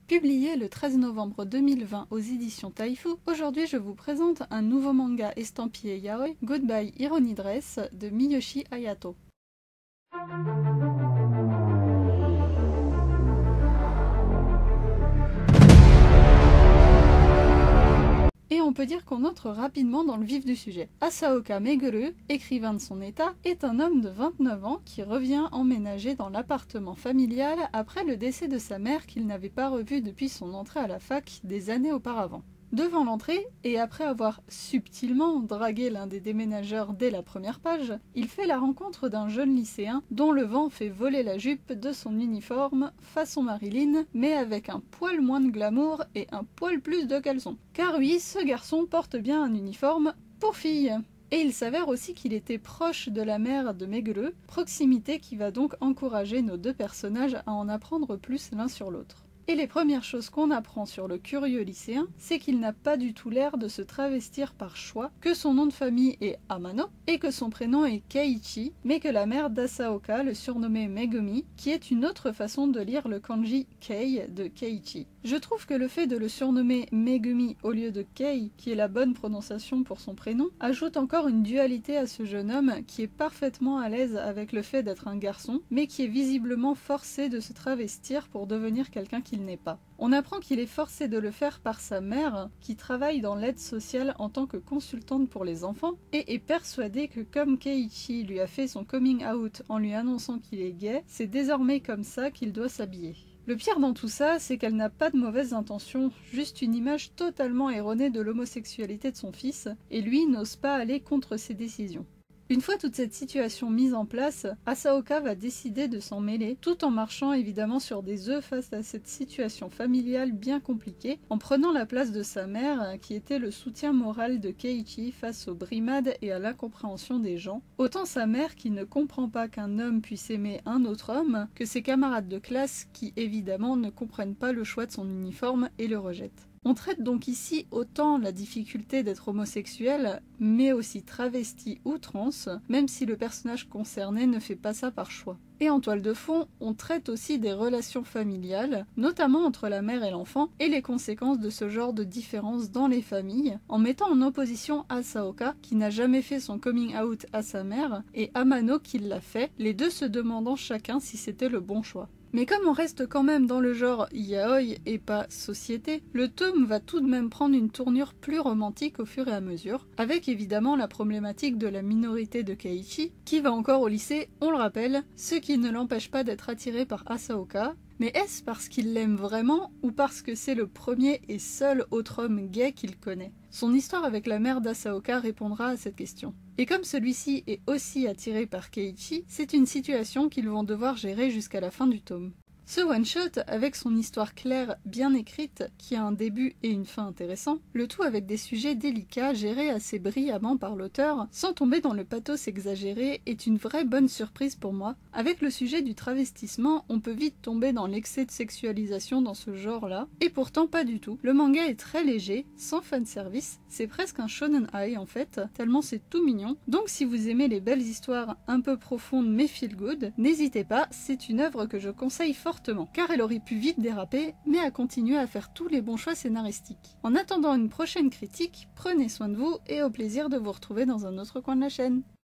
Publié le 13 novembre 2020 aux éditions Taifu, aujourd'hui je vous présente un nouveau manga estampillé yaoi, Goodbye Irony Dress de Miyoshi Hayato. Et on peut dire qu'on entre rapidement dans le vif du sujet. Asaoka Meguru, écrivain de son état, est un homme de 29 ans qui revient emménager dans l'appartement familial après le décès de sa mère qu'il n'avait pas revu depuis son entrée à la fac des années auparavant. Devant l'entrée, et après avoir subtilement dragué l'un des déménageurs dès la première page, il fait la rencontre d'un jeune lycéen dont le vent fait voler la jupe de son uniforme façon Marilyn, mais avec un poil moins de glamour et un poil plus de caleçon. Car oui, ce garçon porte bien un uniforme pour fille. Et il s'avère aussi qu'il était proche de la mère de Meguru, proximité qui va donc encourager nos deux personnages à en apprendre plus l'un sur l'autre. Et les premières choses qu'on apprend sur le curieux lycéen, c'est qu'il n'a pas du tout l'air de se travestir par choix, que son nom de famille est Amano, et que son prénom est Keiichi, mais que la mère d'Asaoka le surnommait Megumi, qui est une autre façon de lire le kanji Kei de Keiichi. Je trouve que le fait de le surnommer Megumi au lieu de Kei, qui est la bonne prononciation pour son prénom, ajoute encore une dualité à ce jeune homme qui est parfaitement à l'aise avec le fait d'être un garçon, mais qui est visiblement forcé de se travestir pour devenir quelqu'un qu'il n'est pas. On apprend qu'il est forcé de le faire par sa mère, qui travaille dans l'aide sociale en tant que consultante pour les enfants, et est persuadée que comme Keiichi lui a fait son coming out en lui annonçant qu'il est gay, c'est désormais comme ça qu'il doit s'habiller. Le pire dans tout ça, c'est qu'elle n'a pas de mauvaises intentions, juste une image totalement erronée de l'homosexualité de son fils, et lui n'ose pas aller contre ses décisions. Une fois toute cette situation mise en place, Asaoka va décider de s'en mêler, tout en marchant évidemment sur des œufs face à cette situation familiale bien compliquée, en prenant la place de sa mère, qui était le soutien moral de Keiichi face aux brimades et à l'incompréhension des gens. Autant sa mère qui ne comprend pas qu'un homme puisse aimer un autre homme, que ses camarades de classe qui évidemment ne comprennent pas le choix de son uniforme et le rejettent. On traite donc ici autant la difficulté d'être homosexuel, mais aussi travesti ou trans, même si le personnage concerné ne fait pas ça par choix. Et en toile de fond, on traite aussi des relations familiales, notamment entre la mère et l'enfant, et les conséquences de ce genre de différence dans les familles, en mettant en opposition Asaoka, qui n'a jamais fait son coming out à sa mère, et Amano qui l'a fait, les deux se demandant chacun si c'était le bon choix. Mais comme on reste quand même dans le genre yaoi et pas société, le tome va tout de même prendre une tournure plus romantique au fur et à mesure, avec évidemment la problématique de la minorité de Keiichi, qui va encore au lycée, on le rappelle, ce qui ne l'empêche pas d'être attiré par Asaoka. Mais est-ce parce qu'il l'aime vraiment ou parce que c'est le premier et seul autre homme gay qu'il connaît? Son histoire avec la mère d'Asaoka répondra à cette question. Et comme celui-ci est aussi attiré par Keiichi, c'est une situation qu'ils vont devoir gérer jusqu'à la fin du tome. Ce one-shot, avec son histoire claire, bien écrite, qui a un début et une fin intéressants, le tout avec des sujets délicats gérés assez brillamment par l'auteur, sans tomber dans le pathos exagéré, est une vraie bonne surprise pour moi. Avec le sujet du travestissement, on peut vite tomber dans l'excès de sexualisation dans ce genre-là, et pourtant pas du tout. Le manga est très léger, sans fanservice, c'est presque un shonen ai en fait, tellement c'est tout mignon. Donc si vous aimez les belles histoires un peu profondes mais feel good, n'hésitez pas, c'est une œuvre que je conseille fortement, car elle aurait pu vite déraper, mais a continué à faire tous les bons choix scénaristiques. En attendant une prochaine critique, prenez soin de vous et au plaisir de vous retrouver dans un autre coin de la chaîne.